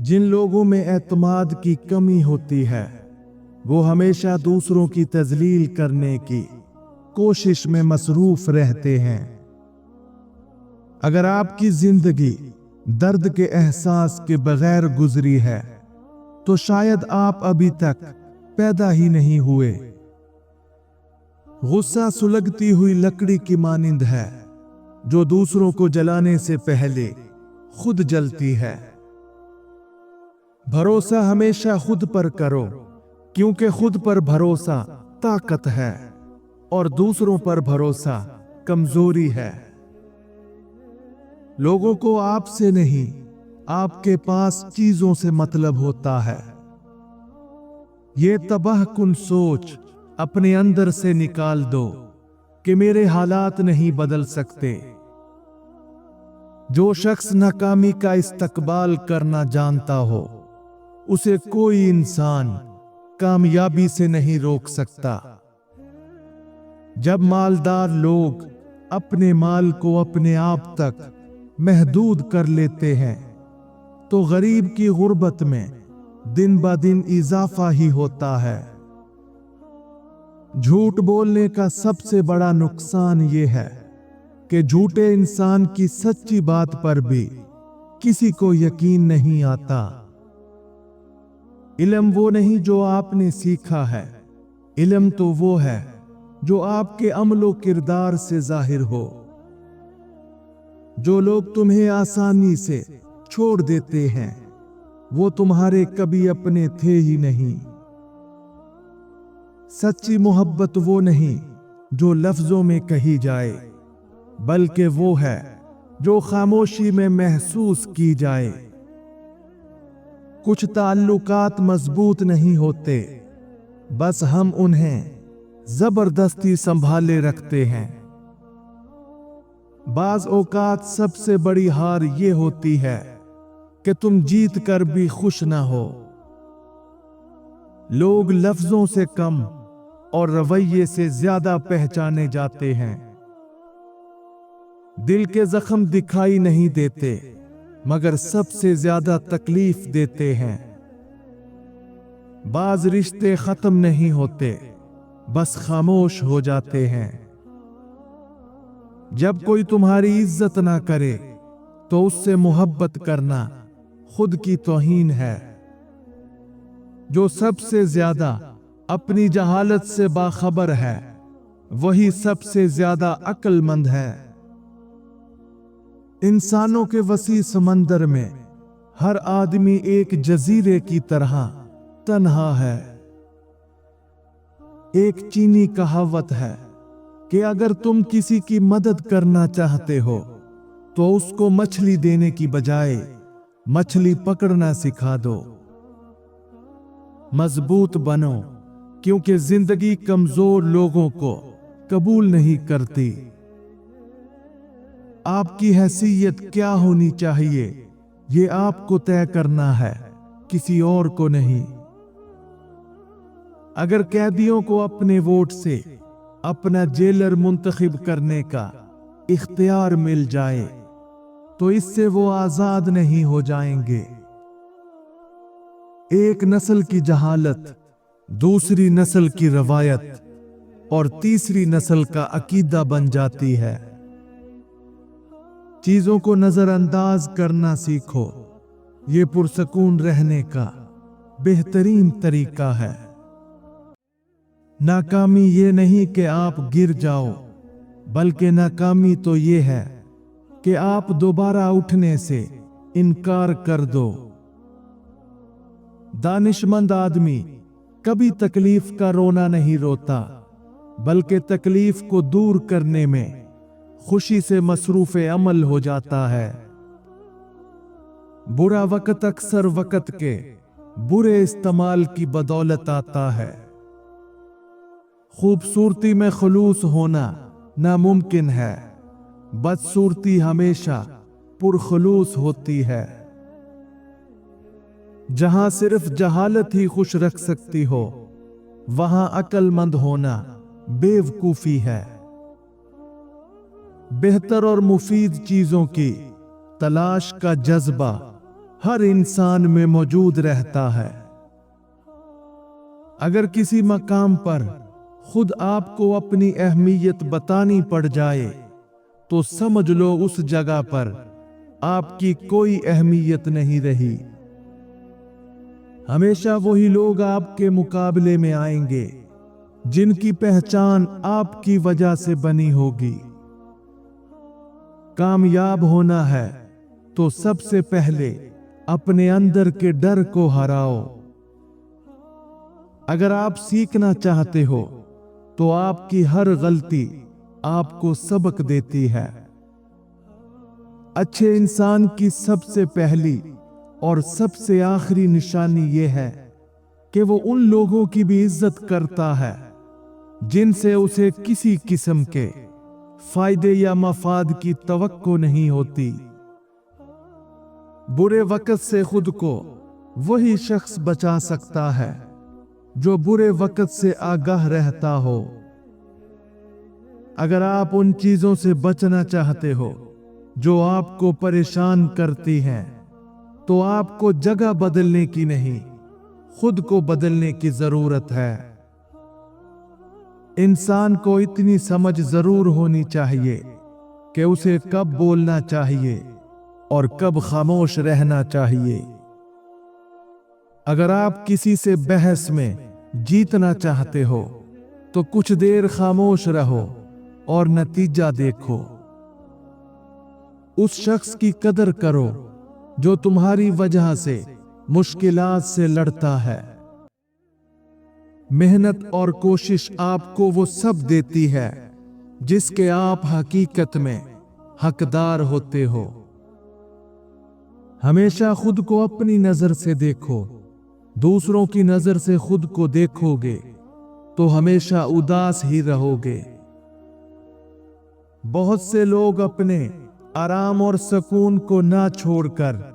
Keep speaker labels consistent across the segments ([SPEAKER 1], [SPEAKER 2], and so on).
[SPEAKER 1] जिन लोगों में एतमाद की कमी होती है वो हमेशा दूसरों की तजलील करने की कोशिश में मसरूफ रहते हैं। अगर आपकी जिंदगी दर्द के एहसास के बगैर गुजरी है तो शायद आप अभी तक पैदा ही नहीं हुए। गुस्सा सुलगती हुई लकड़ी की मानिंद है जो दूसरों को जलाने से पहले खुद जलती है। भरोसा हमेशा खुद पर करो क्योंकि खुद पर भरोसा ताकत है और दूसरों पर भरोसा कमजोरी है। लोगों को आपसे नहीं आपके पास चीजों से मतलब होता है। ये तबाहकुन सोच अपने अंदर से निकाल दो कि मेरे हालात नहीं बदल सकते। जो शख्स नाकामी का इस्तकबाल करना जानता हो उसे कोई इंसान कामयाबी से नहीं रोक सकता। जब मालदार लोग अपने माल को अपने आप तक महदूद कर लेते हैं तो गरीब की गुर्बत में दिन ब दिन इजाफा ही होता है। झूठ बोलने का सबसे बड़ा नुकसान ये है कि झूठे इंसान की सच्ची बात पर भी किसी को यकीन नहीं आता। इल्म वो नहीं जो आपने सीखा है, इल्म तो वो है जो आपके अमलो किरदार से जाहिर हो। जो लोग तुम्हें आसानी से छोड़ देते हैं वो तुम्हारे कभी अपने थे ही नहीं। सच्ची मोहब्बत वो नहीं जो लफ्जों में कही जाए बल्कि वो है जो खामोशी में महसूस की जाए। कुछ ताल्लुकात मजबूत नहीं होते, बस हम उन्हें जबरदस्ती संभाले रखते हैं। बाज औकात सबसे बड़ी हार ये होती है कि तुम जीत कर भी खुश ना हो। लोग लफ्जों से कम और रवैये से ज्यादा पहचाने जाते हैं। दिल के जख्म दिखाई नहीं देते मगर सबसे ज्यादा तकलीफ देते हैं। बाज रिश्ते खत्म नहीं होते, बस खामोश हो जाते हैं। जब कोई तुम्हारी इज्जत ना करे तो उससे मोहब्बत करना खुद की तौहीन है। जो सबसे ज्यादा अपनी जहालत से बाखबर है वही सबसे ज्यादा अक्लमंद है। इंसानों के वसी समंदर में हर आदमी एक जजीरे की तरह तन्हा है। एक चीनी कहावत है कि अगर तुम किसी की मदद करना चाहते हो तो उसको मछली देने की बजाय मछली पकड़ना सिखा दो। मजबूत बनो क्योंकि जिंदगी कमजोर लोगों को कबूल नहीं करती। आपकी हैसियत क्या होनी चाहिए ये आपको तय करना है, किसी और को नहीं। अगर कैदियों को अपने वोट से अपना जेलर मुंतखब करने का इख्तियार मिल जाए तो इससे वो आजाद नहीं हो जाएंगे। एक नस्ल की जहालत दूसरी नस्ल की रवायत और तीसरी नस्ल का अकीदा बन जाती है। चीजों को नजरअंदाज करना सीखो, ये पुरसकून रहने का बेहतरीन तरीका है। नाकामी ये नहीं कि आप गिर जाओ, बल्कि नाकामी तो ये है कि आप दोबारा उठने से इनकार कर दो। दानिशमंद आदमी कभी तकलीफ का रोना नहीं रोता, बल्कि तकलीफ को दूर करने में खुशी से मसरूफ अमल हो जाता है। बुरा वक्त अक्सर वक्त के बुरे इस्तेमाल की बदौलत आता है। खूबसूरती में खुलूस होना नामुमकिन है, बदसूरती हमेशा पुरखुलूस होती है। जहां सिर्फ जहालत ही खुश रख सकती हो वहां अक्लमंद होना बेवकूफी है। बेहतर और मुफीद चीजों की तलाश का जज्बा हर इंसान में मौजूद रहता है। अगर किसी मकाम पर खुद आपको अपनी अहमियत बतानी पड़ जाए तो समझ लो उस जगह पर आपकी कोई अहमियत नहीं रही। हमेशा वही लोग आपके मुकाबले में आएंगे जिनकी पहचान आपकी वजह से बनी होगी। कामयाब होना है तो सबसे पहले अपने अंदर के डर को हराओ। अगर आप सीखना चाहते हो तो आपकी हर गलती आपको सबक देती है। अच्छे इंसान की सबसे पहली और सबसे आखिरी निशानी यह है कि वो उन लोगों की भी इज्जत करता है जिनसे उसे किसी किस्म के फायदे या मफाद की तवक्को नहीं होती। बुरे वक्त से खुद को वही शख्स बचा सकता है जो बुरे वक्त से आगाह रहता हो। अगर आप उन चीजों से बचना चाहते हो जो आपको परेशान करती हैं, तो आपको जगह बदलने की नहीं, खुद को बदलने की जरूरत है। इंसान को इतनी समझ जरूर होनी चाहिए कि उसे कब बोलना चाहिए और कब खामोश रहना चाहिए। अगर आप किसी से बहस में जीतना चाहते हो तो कुछ देर खामोश रहो और नतीजा देखो। उस शख्स की कदर करो जो तुम्हारी वजह से मुश्किलात से लड़ता है। मेहनत और कोशिश आपको वो सब देती है जिसके आप हकीकत में हकदार होते हो। हमेशा खुद को अपनी नजर से देखो। दूसरों की नजर से खुद को देखोगे तो हमेशा उदास ही रहोगे। बहुत से लोग अपने आराम और सुकून को ना छोड़कर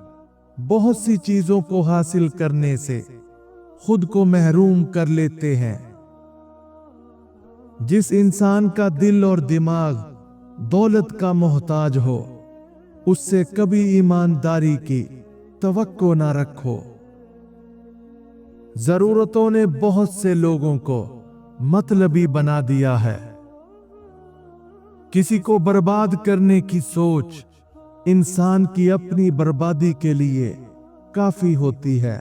[SPEAKER 1] बहुत सी चीजों को हासिल करने से खुद को महरूम कर लेते हैं। जिस इंसान का दिल और दिमाग दौलत का मोहताज हो, उससे कभी ईमानदारी की तवक्को ना रखो। जरूरतों ने बहुत से लोगों को मतलबी बना दिया है। किसी को बर्बाद करने की सोच इंसान की अपनी बर्बादी के लिए काफी होती है।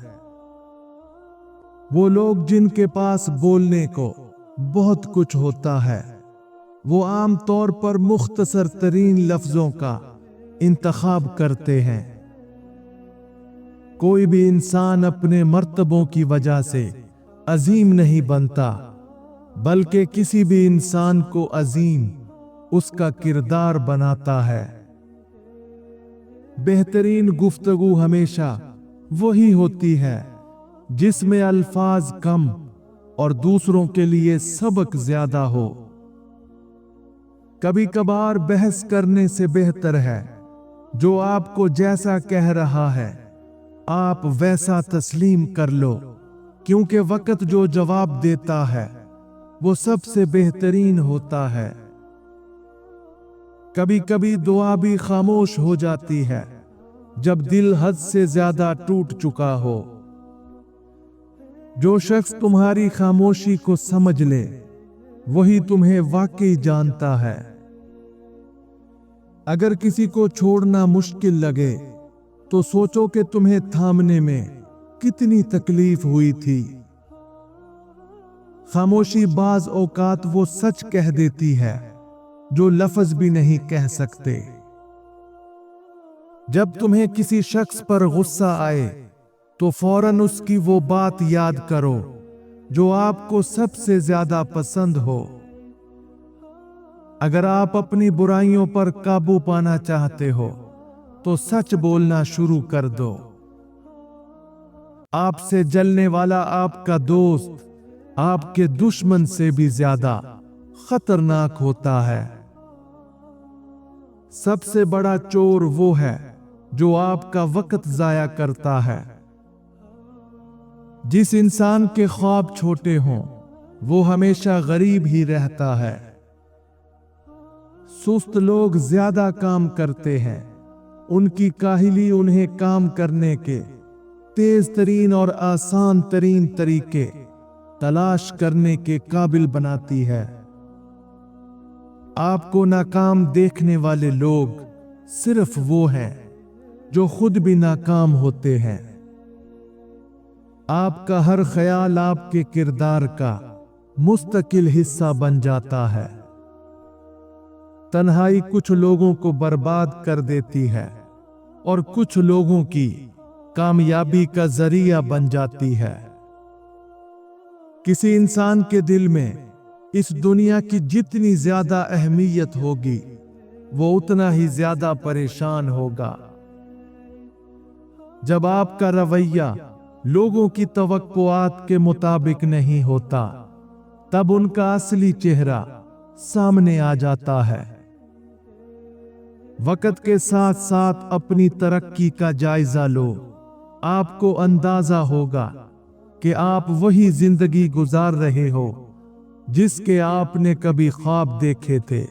[SPEAKER 1] वो लोग जिनके पास बोलने को बहुत कुछ होता है, वो आम तौर पर मुख्तसर तरीन लफ्जों का इंतखाब करते हैं। कोई भी इंसान अपने मर्तबों की वजह से अजीम नहीं बनता, बल्कि किसी भी इंसान को अजीम उसका किरदार बनाता है। बेहतरीन गुफ्तगू हमेशा वही होती है जिसमें अल्फाज कम और दूसरों के लिए सबक ज्यादा हो। कभी कभार बहस करने से बेहतर है जो आपको जैसा कह रहा है आप वैसा तस्लीम कर लो, क्योंकि वक्त जो जवाब देता है वो सबसे बेहतरीन होता है। कभी कभी दुआ भी खामोश हो जाती है जब दिल हद से ज्यादा टूट चुका हो। जो शख्स तुम्हारी खामोशी को समझ ले वही तुम्हें वाकई जानता है। अगर किसी को छोड़ना मुश्किल लगे तो सोचो कि तुम्हें थामने में कितनी तकलीफ हुई थी। खामोशी बाज औकात वो सच कह देती है जो लफ्ज भी नहीं कह सकते। जब तुम्हें किसी शख्स पर गुस्सा आए तो फौरन उसकी वो बात याद करो जो आपको सबसे ज्यादा पसंद हो। अगर आप अपनी बुराइयों पर काबू पाना चाहते हो तो सच बोलना शुरू कर दो। आपसे जलने वाला आपका दोस्त आपके दुश्मन से भी ज्यादा खतरनाक होता है। सबसे बड़ा चोर वो है जो आपका वक्त जाया करता है। जिस इंसान के ख्वाब छोटे हों वो हमेशा गरीब ही रहता है। सुस्त लोग ज्यादा काम करते हैं उनकी काहिली उन्हें काम करने के तेज तरीन और आसान तरीन तरीके तलाश करने के काबिल बनाती है। आपको नाकाम देखने वाले लोग सिर्फ वो हैं जो खुद भी नाकाम होते हैं। आपका हर ख्याल आपके किरदार का मुस्तकिल हिस्सा बन जाता है। तन्हाई कुछ लोगों को बर्बाद कर देती है और कुछ लोगों की कामयाबी का जरिया बन जाती है। किसी इंसान के दिल में इस दुनिया की जितनी ज्यादा अहमियत होगी, वो उतना ही ज्यादा परेशान होगा। जब आपका रवैया लोगों की तवक्कुआत के मुताबिक नहीं होता, तब उनका असली चेहरा सामने आ जाता है। वक्त के साथ साथ अपनी तरक्की का जायजा लो। आपको अंदाजा होगा कि आप वही जिंदगी गुजार रहे हो जिसके आपने कभी ख्वाब देखे थे।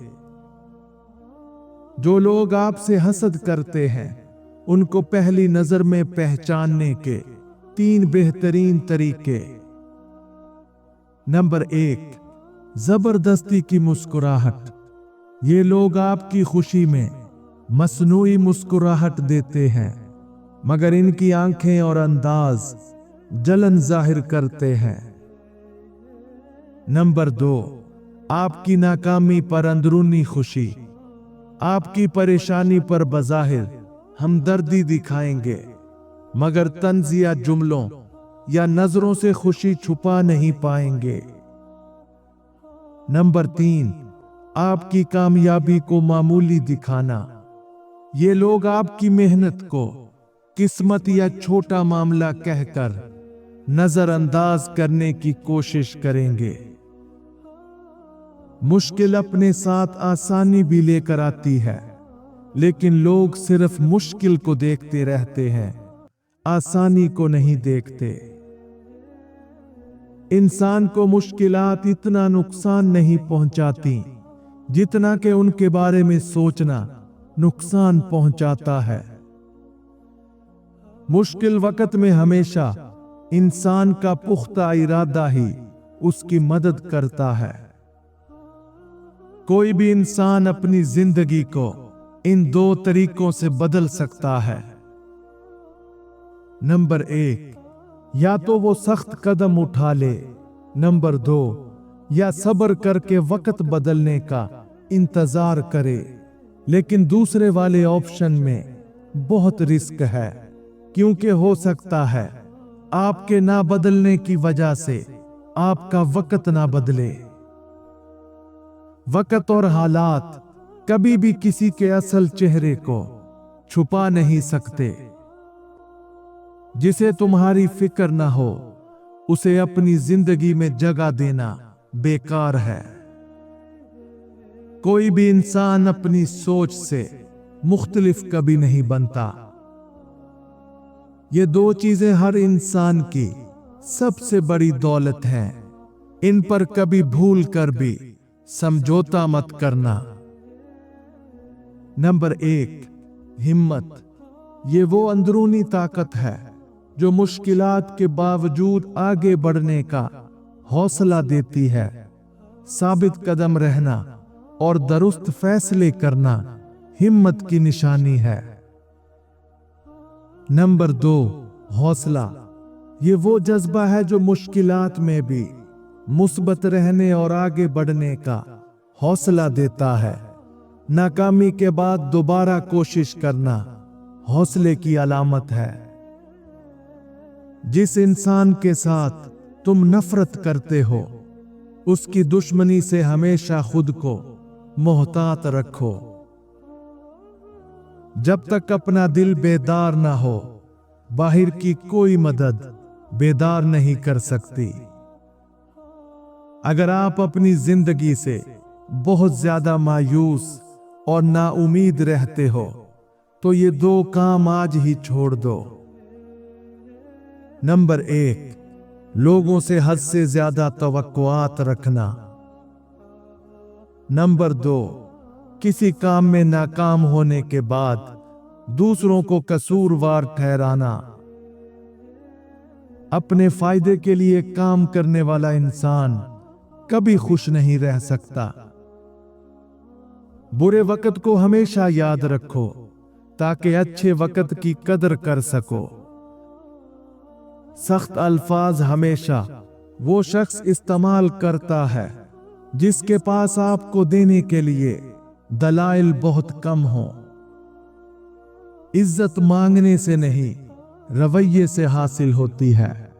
[SPEAKER 1] जो लोग आपसे हसद करते हैं, उनको पहली नजर में पहचानने के 3 बेहतरीन तरीके। नंबर 1, जबरदस्ती की मुस्कुराहट। ये लोग आपकी खुशी में मसनूई मुस्कुराहट देते हैं, मगर इनकी आंखें और अंदाज जलन जाहिर करते हैं। नंबर 2, आपकी नाकामी पर अंदरूनी खुशी। आपकी परेशानी पर बज़ाहिर हमदर्दी दिखाएंगे, मगर तंजिया जुमलों या नजरों से खुशी छुपा नहीं पाएंगे। नंबर 3, आपकी कामयाबी को मामूली दिखाना। ये लोग आपकी मेहनत को किस्मत या छोटा मामला कहकर नजरअंदाज करने की कोशिश करेंगे। मुश्किल अपने साथ आसानी भी लेकर आती है, लेकिन लोग सिर्फ मुश्किल को देखते रहते हैं, आसानी को नहीं देखते। इंसान को मुश्किलात इतना नुकसान नहीं पहुंचाती जितना कि उनके बारे में सोचना नुकसान पहुंचाता है। मुश्किल वक्त में हमेशा इंसान का पुख्ता इरादा ही उसकी मदद करता है। कोई भी इंसान अपनी जिंदगी को इन 2 तरीकों से बदल सकता है। नंबर 1, या तो वो सख्त कदम उठा ले। नंबर 2, या सब्र करके वक्त बदलने का इंतजार करे। लेकिन दूसरे वाले ऑप्शन में बहुत रिस्क है, क्योंकि हो सकता है आपके ना बदलने की वजह से आपका वक्त ना बदले। वक्त और हालात कभी भी किसी के असल चेहरे को छुपा नहीं सकते। जिसे तुम्हारी फिक्र ना हो, उसे अपनी जिंदगी में जगह देना बेकार है। कोई भी इंसान अपनी सोच से मुख्तलिफ कभी नहीं बनता। ये 2 चीजें हर इंसान की सबसे बड़ी दौलत हैं। इन पर कभी भूल कर भी समझौता मत करना। नंबर 1, हिम्मत। ये वो अंदरूनी ताकत है जो मुश्किलात के बावजूद आगे बढ़ने का हौसला देती है। साबित कदम रहना और दुरुस्त फैसले करना हिम्मत की निशानी है। नंबर 2, हौसला। ये वो जज्बा है जो मुश्किलात में भी मुस्बत रहने और आगे बढ़ने का हौसला देता है। नाकामी के बाद दोबारा कोशिश करना हौसले की अलामत है। जिस इंसान के साथ तुम नफरत करते हो, उसकी दुश्मनी से हमेशा खुद को मोहतात रखो। जब तक अपना दिल बेदार ना हो, बाहर की कोई मदद बेदार नहीं कर सकती। अगर आप अपनी जिंदगी से बहुत ज्यादा मायूस और नाउमीद रहते हो, तो ये 2 काम आज ही छोड़ दो। नंबर 1, लोगों से हद से ज्यादा तवक्कुआत रखना। नंबर 2, किसी काम में नाकाम होने के बाद दूसरों को कसूरवार ठहराना। अपने फायदे के लिए काम करने वाला इंसान कभी खुश नहीं रह सकता। बुरे वक्त को हमेशा याद रखो ताकि अच्छे वक्त की कदर कर सको। सख्त अल्फाज हमेशा वो शख्स इस्तेमाल करता है जिसके पास आपको देने के लिए दलाइल बहुत कम हो। इज्जत मांगने से नहीं, रवैये से हासिल होती है।